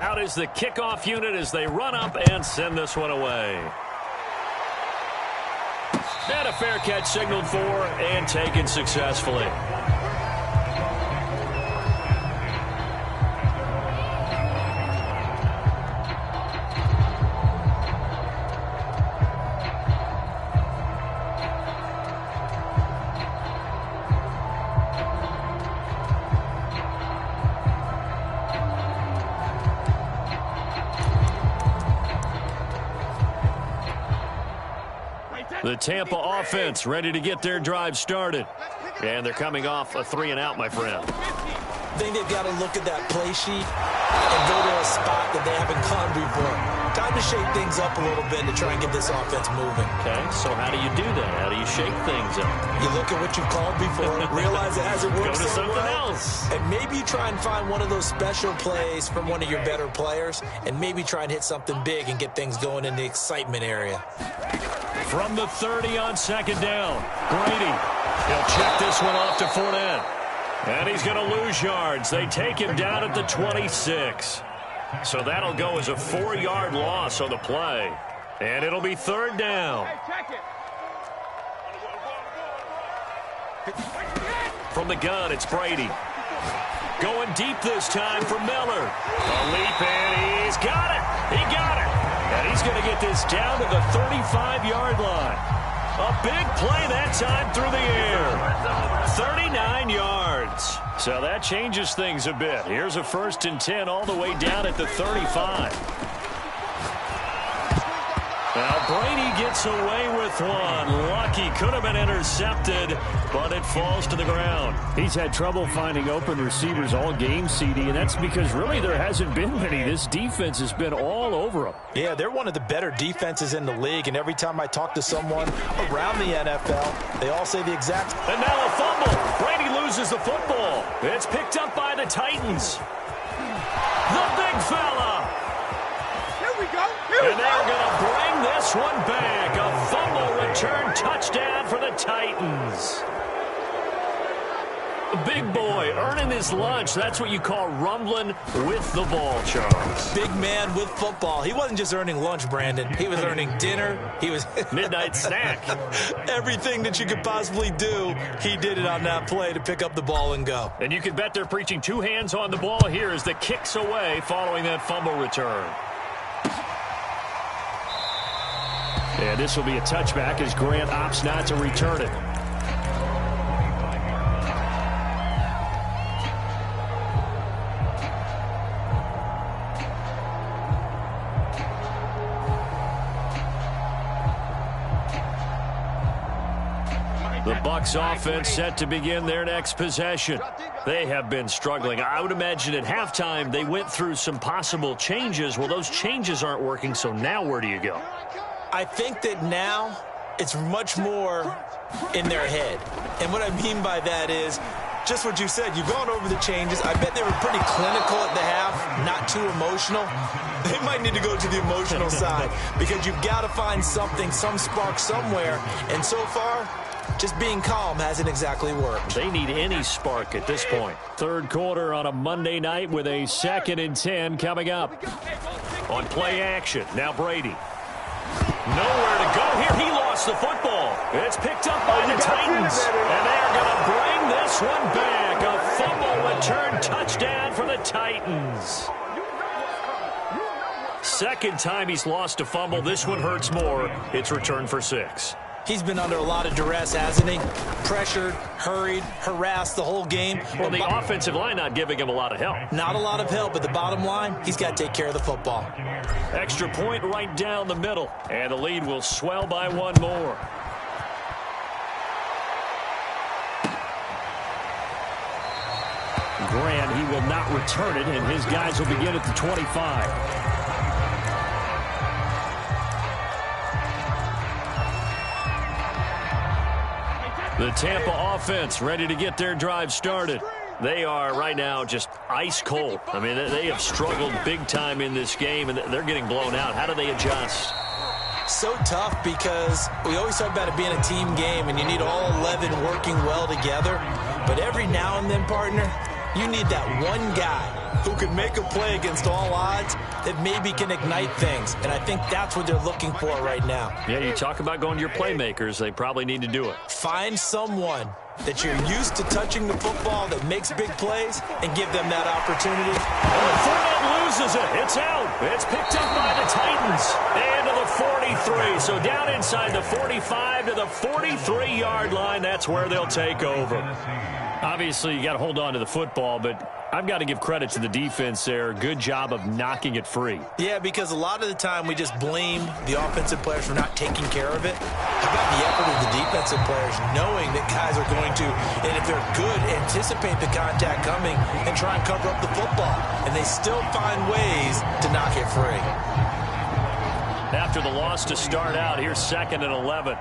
Out is the kickoff unit as they run up and send this one away. And a fair catch signaled for and taken successfully. The Tampa offense ready to get their drive started. And they're coming off a 3-and-out, my friend. I think they've got to look at that play sheet and go to a spot that they haven't gone before. Time to shake things up a little bit to try and get this offense moving. Okay, so how do you do that? How do you shake things up? You look at what you've called before, realize it hasn't worked Go to so something well, else. and maybe try and find one of those special plays from one of your better players, and maybe try and hit something big and get things going in the excitement area. From the 30 on second down, Brady. He'll check this one off to Fournette. And he's going to lose yards. They take him down at the 26. So that'll go as a 4-yard loss on the play. And it'll be third down. From the gun, it's Brady. Going deep this time for Miller. A leap, and he's got it. He got it. And he's going to get this down to the 35-yard line. A big play that time through the air. 39 yards. So that changes things a bit. Here's a 1st and 10 all the way down at the 35. Now Brady gets away with one. Lucky, could have been intercepted, but it falls to the ground. He's had trouble finding open receivers all game, CD, and that's because really there hasn't been many. This defense has been all over them. Yeah, they're one of the better defenses in the league, and every time I talk to someone around the NFL, they all say the exact... And now a fumble. Brady loses the football. It's picked up by the Titans. The big fella. And they're going to bring this one back. A fumble return touchdown for the Titans. Big boy earning his lunch. That's what you call rumbling with the ball, Charles. Big man with football. He wasn't just earning lunch, Brandon. He was earning dinner. He was midnight snack. Everything that you could possibly do, he did it on that play to pick up the ball and go. And you can bet they're preaching 2 hands on the ball here as the kick's away following that fumble return. And this will be a touchback as Grant opts not to return it. The Bucs offense set to begin their next possession. They have been struggling. I would imagine at halftime they went through some possible changes. Well, those changes aren't working, so now where do you go? I think that now it's much more in their head. And what I mean by that is just what you said. You've gone over the changes. I bet they were pretty clinical at the half, not too emotional. They might need to go to the emotional side because you've got to find something, some spark somewhere. And so far, just being calm hasn't exactly worked. They need any spark at this point. Third quarter on a Monday night with a 2nd and 10 coming up. On play action, now Brady. Nowhere to go here. He lost the football. It's picked up by the Titans. And they're going to bring this one back. A fumble return touchdown for the Titans. Second time he's lost a fumble. This one hurts more. It's returned for 6. He's been under a lot of duress, hasn't he? Pressured, hurried, harassed the whole game. Well, the offensive line not giving him a lot of help. Not a lot of help, but the bottom line, he's got to take care of the football. Extra point right down the middle. And the lead will swell by one more. Grant, he will not return it, and his guys will begin at the 25. The Tampa offense ready to get their drive started. They are right now just ice cold. I mean, they have struggled big time in this game, and they're getting blown out. How do they adjust? So tough because we always talk about it being a team game, and you need all 11 working well together. But every now and then, partner, You need that one guy who can make a play against all odds that maybe can ignite things. And I think that's what they're looking for right now. Yeah, you talk about going to your playmakers. They probably need to do it. Find someone that you're used to touching the football that makes big plays and give them that opportunity. Fournette loses it. It's out. It's picked up by the Titans. And to the 43. So down inside the 45 to the 43-yard line. That's where they'll take over. Obviously, you got to hold on to the football, but I've got to give credit to the defense there. Good job of knocking it free. Yeah, because a lot of the time we just blame the offensive players for not taking care of it. How about the effort of the defensive players knowing that guys are going to, and if they're good, anticipate the contact coming and try and cover up the football. And they still find ways to knock it free. After the loss to start out, here's 2nd and 11.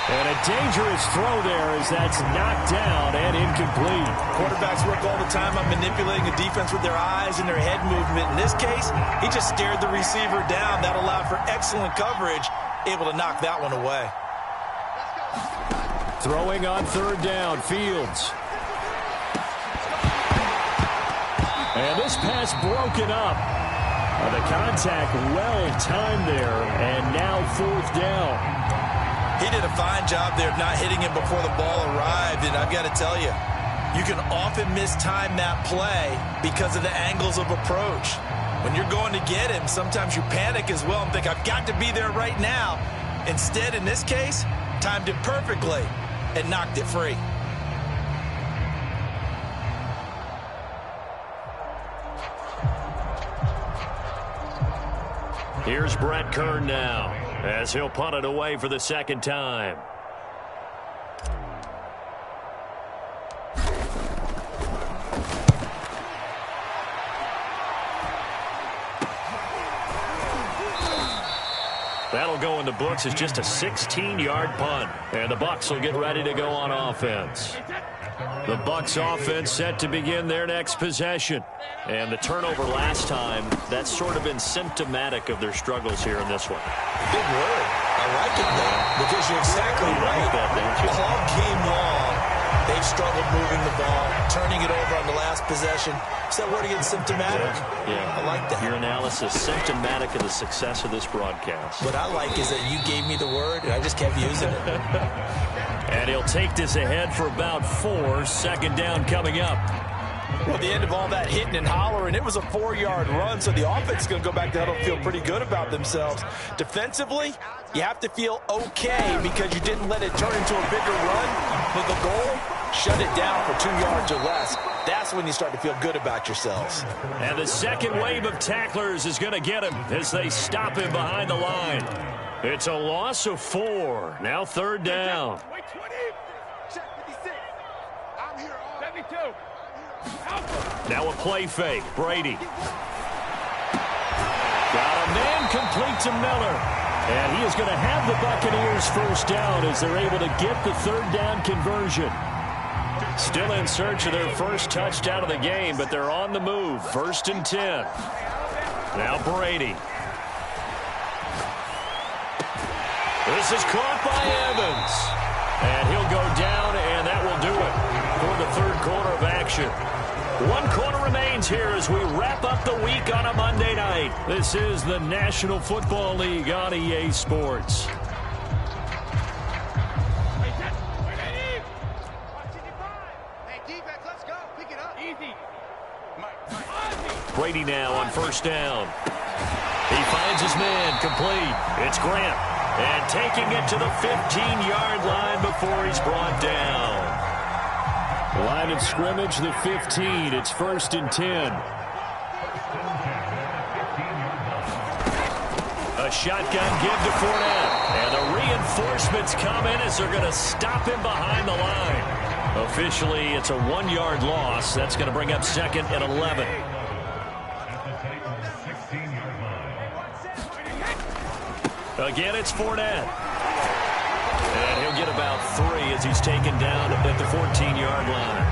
And a dangerous throw there as that's knocked down and incomplete. Quarterbacks work all the time on manipulating a defense with their eyes and their head movement. In this case, he just stared the receiver down. That allowed for excellent coverage, able to knock that one away. Throwing on 3rd down, Fields. And this pass broken up. The contact well timed there, and now 4th down. He did a fine job there of not hitting him before the ball arrived, and I've got to tell you, you can often mistime that play because of the angles of approach. When you're going to get him, sometimes you panic as well and think, I've got to be there right now. Instead, in this case, timed it perfectly and knocked it free. Here's Brett Kern now, as he'll punt it away for the 2nd time. That'll go in the books as just a 16-yard punt. And the Bucs will get ready to go on offense. The Bucs offense set to begin their next possession. And the turnover last time, that's sort of been symptomatic of their struggles here in this one. Big word. I like it, though, because you're exactly right. All game long, they've struggled moving the ball, turning it over on the last possession. Is that word again, symptomatic? Yeah. I like that. Your analysis, symptomatic of the success of this broadcast. What I like is that you gave me the word, and I just kept using it. And he'll take this ahead for about 4. 2nd down coming up. Well, the end of all that hitting and hollering, it was a 4-yard run, so the offense is going to go back to huddle and feel pretty good about themselves. Defensively, you have to feel okay because you didn't let it turn into a bigger run. But the goal, shut it down for 2 yards or less. That's when you start to feel good about yourselves. And the 2nd wave of tacklers is going to get him as they stop him behind the line. It's a loss of 4. Now 3rd down. Now a play fake. Brady. Got a man complete to Miller. And he is going to have the Buccaneers 1st down as they're able to get the 3rd down conversion. Still in search of their first touchdown of the game, but they're on the move. 1st and 10. Now Brady. This is caught by Evans. And he'll go down, and that will do it for the 3rd quarter of action. 1 quarter remains here as we wrap up the week on a Monday night. This is the National Football League on EA Sports. Brady now on 1st down. He finds his man complete. It's Grant. And taking it to the 15-yard line before he's brought down. Line of scrimmage, the 15. It's 1st and 10. A shotgun give to Fournette. And the reinforcements come in as they're going to stop him behind the line. Officially, it's a 1-yard loss. That's going to bring up 2nd and 11. Again, it's Fournette. And he'll get about 3 as he's taken down at the 14-yard line.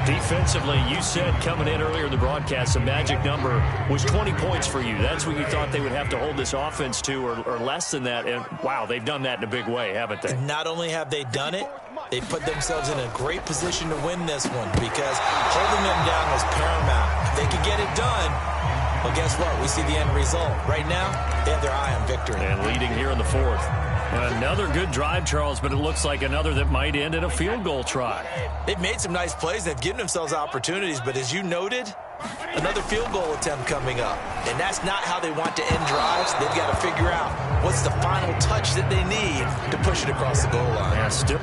Defensively, you said coming in earlier in the broadcast, the magic number was 20 points for you. That's what you thought they would have to hold this offense to, or less than that. And, wow, they've done that in a big way, haven't they? Not only have they done it, they put themselves in a great position to win this one because holding them down was paramount. If they could get it done, well, guess what? We see the end result. Right now, they have their eye on victory. And leading here in the fourth. Another good drive, Charles, but it looks like another that might end in a field goal try. They've made some nice plays. They've given themselves opportunities, but as you noted, another field goal attempt coming up. And that's not how they want to end drives. They've got to figure out what's the final touch that they need to push it across the goal line. Yeah, still.